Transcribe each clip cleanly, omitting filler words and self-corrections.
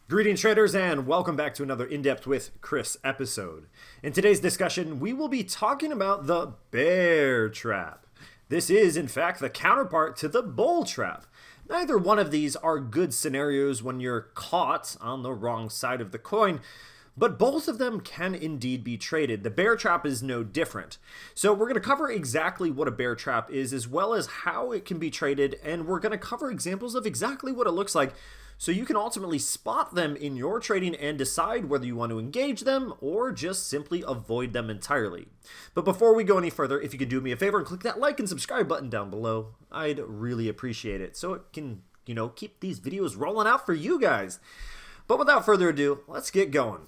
Greetings, traders, and welcome back to another In-Depth with Chris episode. In today's discussion, we will be talking about the bear trap. This is, in fact, the counterpart to the bull trap. Neither one of these are good scenarios when you're caught on the wrong side of the coin, but both of them can indeed be traded. The bear trap is no different. So we're going to cover exactly what a bear trap is, as well as how it can be traded, and we're going to cover examples of exactly what it looks like so you can ultimately spot them in your trading and decide whether you want to engage them or just simply avoid them entirely. But before we go any further, if you could do me a favor and click that like and subscribe button down below, I'd really appreciate it so it can, keep these videos rolling out for you guys. But without further ado, let's get going.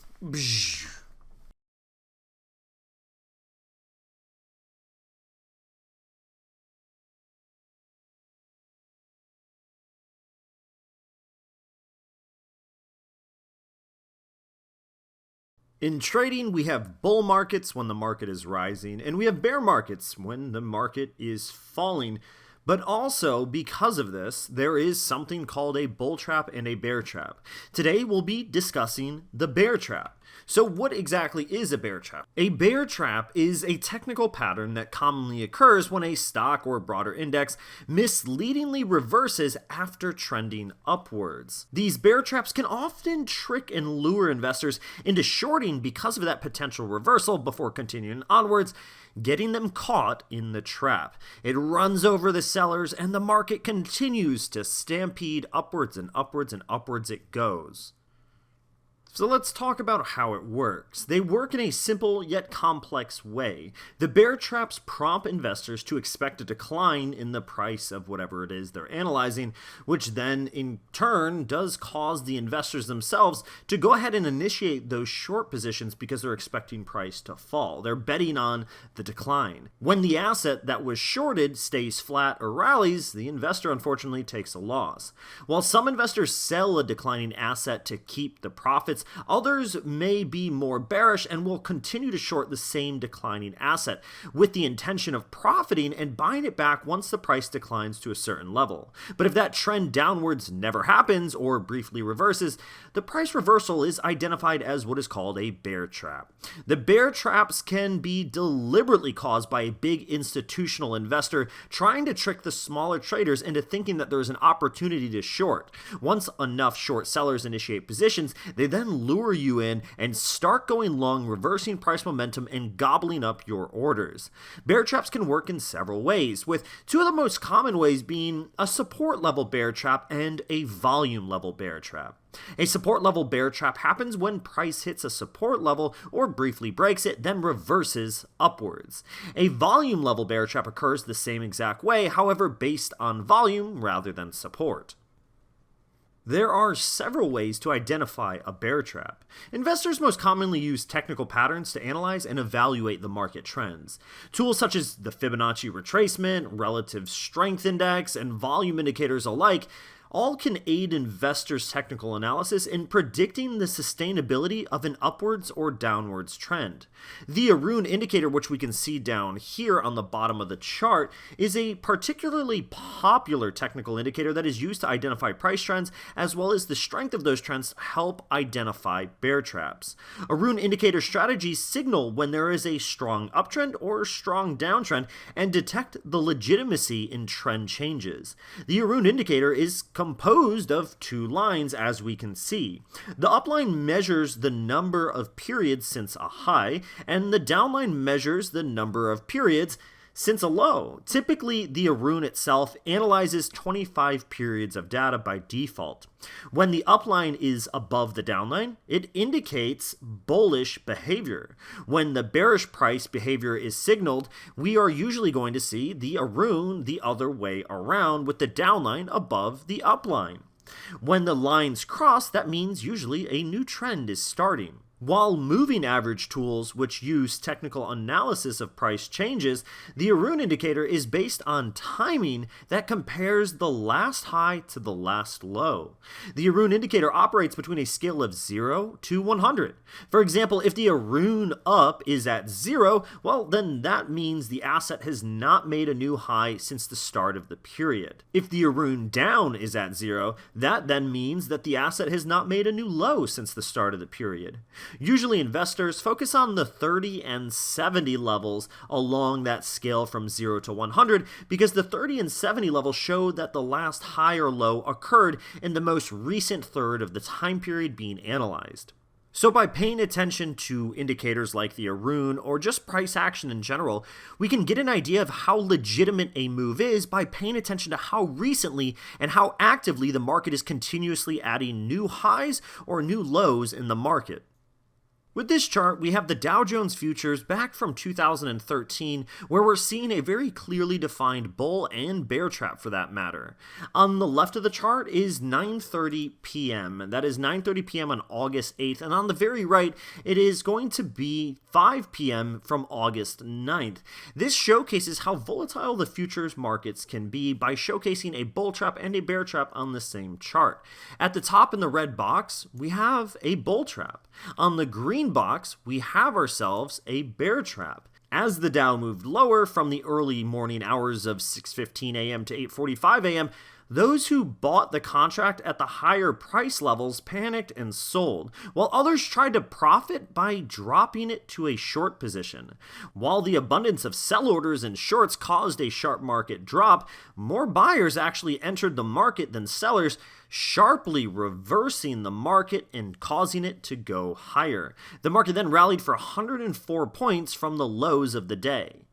In trading, we have bull markets when the market is rising, and we have bear markets when the market is falling. But also, because of this, there is something called a bull trap and a bear trap. Today, we'll be discussing the bear trap. So what exactly is a bear trap? A bear trap is a technical pattern that commonly occurs when a stock or broader index misleadingly reverses after trending upwards. These bear traps can often trick and lure investors into shorting because of that potential reversal before continuing onwards, getting them caught in the trap. It runs over the sellers and the market continues to stampede upwards and upwards and upwards it goes. So let's talk about how it works. They work in a simple yet complex way. The bear traps prompt investors to expect a decline in the price of whatever it is they're analyzing, which then in turn does cause the investors themselves to go ahead and initiate those short positions because they're expecting price to fall. They're betting on the decline. When the asset that was shorted stays flat or rallies, the investor unfortunately takes a loss. While some investors sell a declining asset to keep the profits, others may be more bearish and will continue to short the same declining asset with the intention of profiting and buying it back once the price declines to a certain level. But if that trend downwards never happens or briefly reverses, the price reversal is identified as what is called a bear trap. The bear traps can be deliberately caused by a big institutional investor trying to trick the smaller traders into thinking that there is an opportunity to short. Once enough short sellers initiate positions, they then lure you in and start going long, reversing price momentum and gobbling up your orders. Bear traps can work in several ways, with two of the most common ways being a support level bear trap and a volume level bear trap. A support level bear trap happens when price hits a support level or briefly breaks it, then reverses upwards. A volume level bear trap occurs the same exact way, however based on volume rather than support. There are several ways to identify a bear trap. Investors most commonly use technical patterns to analyze and evaluate the market trends. Tools such as the Fibonacci retracement, relative strength index, and volume indicators alike all can aid investors' technical analysis in predicting the sustainability of an upwards or downwards trend. The Arun indicator, which we can see down here on the bottom of the chart, is a particularly popular technical indicator that is used to identify price trends as well as the strength of those trends to help identify bear traps. Arun indicator strategies signal when there is a strong uptrend or strong downtrend and detect the legitimacy in trend changes. The Arun indicator is composed of two lines, as we can see. The upline measures the number of periods since a high, and the downline measures the number of periods since a low. Typically, the Arun itself analyzes 25 periods of data by default. When the upline is above the downline, it indicates bullish behavior. When the bearish price behavior is signaled, we are usually going to see the Arun the other way around with the downline above the upline. When the lines cross, that means usually a new trend is starting. While moving average tools, which use technical analysis of price changes, the Arun indicator is based on timing that compares the last high to the last low. The Arun indicator operates between a scale of 0 to 100. For example, if the Arun up is at 0, well, then that means the asset has not made a new high since the start of the period. If the Arun down is at 0, that then means that the asset has not made a new low since the start of the period. Usually investors focus on the 30 and 70 levels along that scale from 0 to 100 because the 30 and 70 levels show that the last high or low occurred in the most recent third of the time period being analyzed. So by paying attention to indicators like the Arun or just price action in general, we can get an idea of how legitimate a move is by paying attention to how recently and how actively the market is continuously adding new highs or new lows in the market. With this chart, we have the Dow Jones futures back from 2013, where we're seeing a very clearly defined bull and bear trap for that matter. On the left of the chart is 9:30 p.m. That is 9:30 p.m. on August 8th, and on the very right, it is going to be 5 p.m. from August 9th. This showcases how volatile the futures markets can be by showcasing a bull trap and a bear trap on the same chart. At the top in the red box, we have a bull trap. On the green box, we have ourselves a bear trap. As the Dow moved lower from the early morning hours of 6:15 a.m. to 8:45 a.m., those who bought the contract at the higher price levels panicked and sold, while others tried to profit by dropping it to a short position. While the abundance of sell orders and shorts caused a sharp market drop, more buyers actually entered the market than sellers, sharply reversing the market and causing it to go higher. The market then rallied for 104 points from the lows of the day.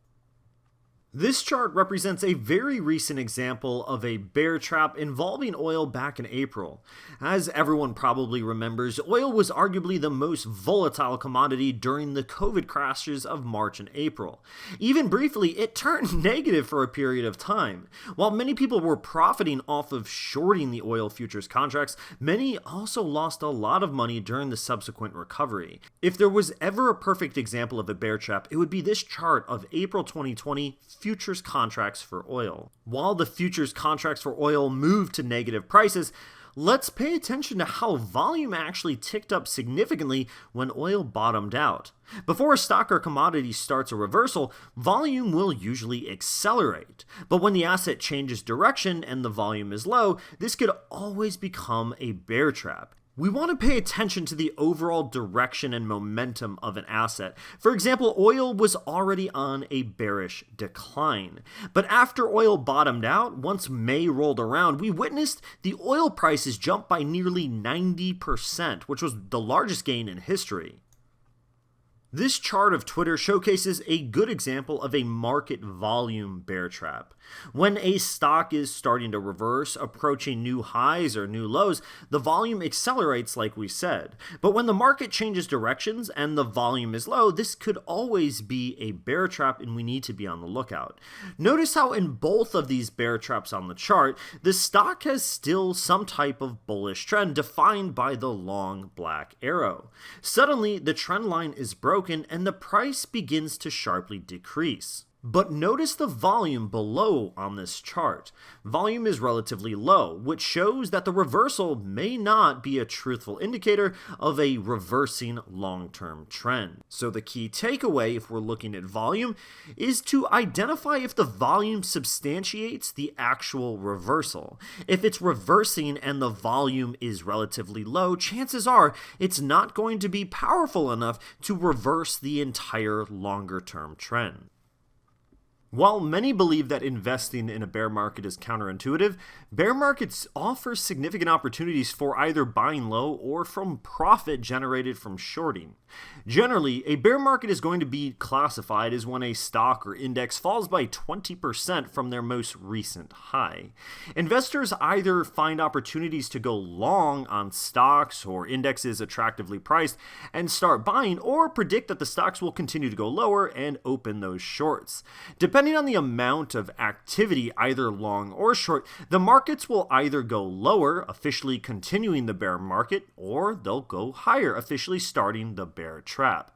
This chart represents a very recent example of a bear trap involving oil back in April. As everyone probably remembers, oil was arguably the most volatile commodity during the COVID crashes of March and April. Even briefly, it turned negative for a period of time. While many people were profiting off of shorting the oil futures contracts, many also lost a lot of money during the subsequent recovery. If there was ever a perfect example of a bear trap, it would be this chart of April 2020 futures contracts for oil. While the futures contracts for oil moved to negative prices, let's pay attention to how volume actually ticked up significantly when oil bottomed out. Before a stock or commodity starts a reversal, volume will usually accelerate. But when the asset changes direction and the volume is low, this could always become a bear trap. We want to pay attention to the overall direction and momentum of an asset. For example, oil was already on a bearish decline. But after oil bottomed out, once May rolled around, we witnessed the oil prices jump by nearly 90%, which was the largest gain in history. This chart of Twitter showcases a good example of a market volume bear trap. When a stock is starting to reverse, approaching new highs or new lows, the volume accelerates like we said. But when the market changes directions and the volume is low, this could always be a bear trap and we need to be on the lookout. Notice how in both of these bear traps on the chart, the stock has still some type of bullish trend defined by the long black arrow. Suddenly, the trend line is broken and the price begins to sharply decrease. But notice the volume below on this chart. Volume is relatively low, which shows that the reversal may not be a truthful indicator of a reversing long-term trend. So the key takeaway, if we're looking at volume, is to identify if the volume substantiates the actual reversal. If it's reversing and the volume is relatively low, chances are it's not going to be powerful enough to reverse the entire longer-term trend. While many believe that investing in a bear market is counterintuitive, bear markets offer significant opportunities for either buying low or from profit generated from shorting. Generally, a bear market is going to be classified as when a stock or index falls by 20% from their most recent high. Investors either find opportunities to go long on stocks or indexes attractively priced and start buying, or predict that the stocks will continue to go lower and open those shorts. Depending Depending on the amount of activity, either long or short, the markets will either go lower, officially continuing the bear market, or they'll go higher, officially starting the bear trap.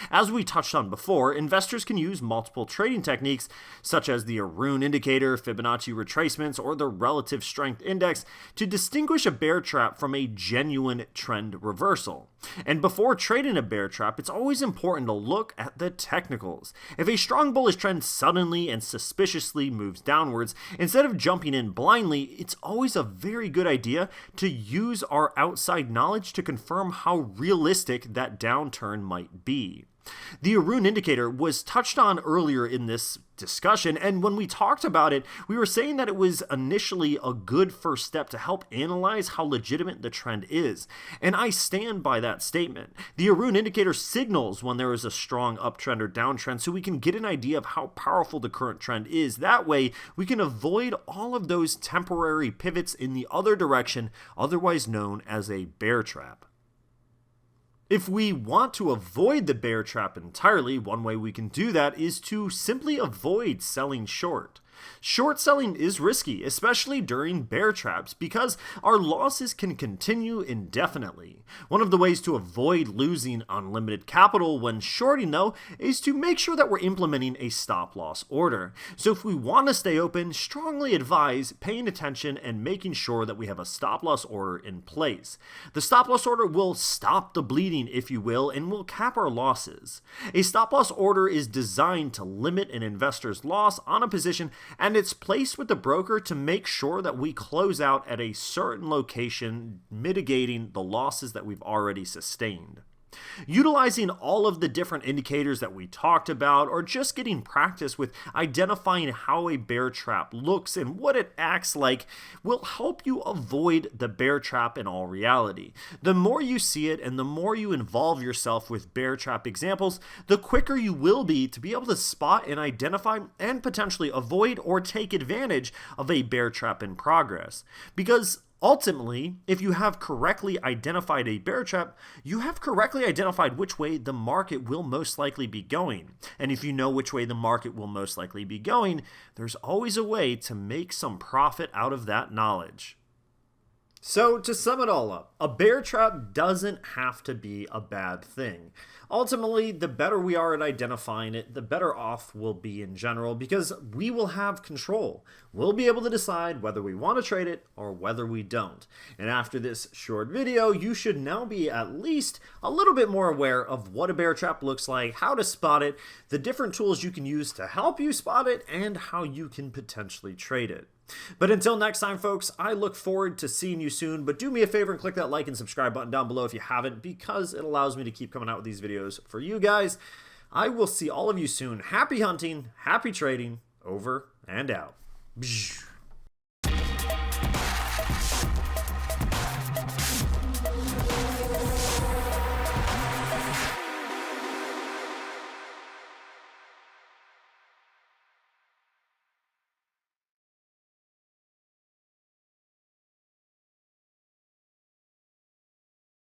As we touched on before, investors can use multiple trading techniques such as the Arun indicator, Fibonacci retracements, or the relative strength index to distinguish a bear trap from a genuine trend reversal. And before trading a bear trap, it's always important to look at the technicals. If a strong bullish trend suddenly and suspiciously moves downwards, instead of jumping in blindly, it's always a very good idea to use our outside knowledge to confirm how realistic that downturn might be. The Arun indicator was touched on earlier in this discussion, and when we talked about it, we were saying that it was initially a good first step to help analyze how legitimate the trend is, and I stand by that statement. The Arun indicator signals when there is a strong uptrend or downtrend so we can get an idea of how powerful the current trend is. That way, we can avoid all of those temporary pivots in the other direction, otherwise known as a bear trap. If we want to avoid the bear trap entirely, one way we can do that is to simply avoid selling short. Short selling is risky, especially during bear traps, because our losses can continue indefinitely. One of the ways to avoid losing unlimited capital when shorting, though, is to make sure that we're implementing a stop loss order. So if we want to stay open, strongly advise paying attention and making sure that we have a stop loss order in place. The stop loss order will stop the bleeding, if you will, and will cap our losses. A stop loss order is designed to limit an investor's loss on a position, and it's placed with the broker to make sure that we close out at a certain location, mitigating the losses that we've already sustained. Utilizing all of the different indicators that we talked about, or just getting practice with identifying how a bear trap looks and what it acts like, will help you avoid the bear trap in all reality. The more you see it and the more you involve yourself with bear trap examples, the quicker you will be to be able to spot and identify and potentially avoid or take advantage of a bear trap in progress. Because ultimately, if you have correctly identified a bear trap, you have correctly identified which way the market will most likely be going. And if you know which way the market will most likely be going, there's always a way to make some profit out of that knowledge. So, to sum it all up, a bear trap doesn't have to be a bad thing. Ultimately, the better we are at identifying it, the better off we'll be in general, because we will have control. We'll be able to decide whether we want to trade it or whether we don't. And after this short video, you should now be at least a little bit more aware of what a bear trap looks like, how to spot it, the different tools you can use to help you spot it, and how you can potentially trade it. But until next time, folks, I look forward to seeing you soon. But do me a favor and click that like and subscribe button down below if you haven't, because it allows me to keep coming out with these videos for you guys. I will see all of you soon. Happy hunting, happy trading, over and out.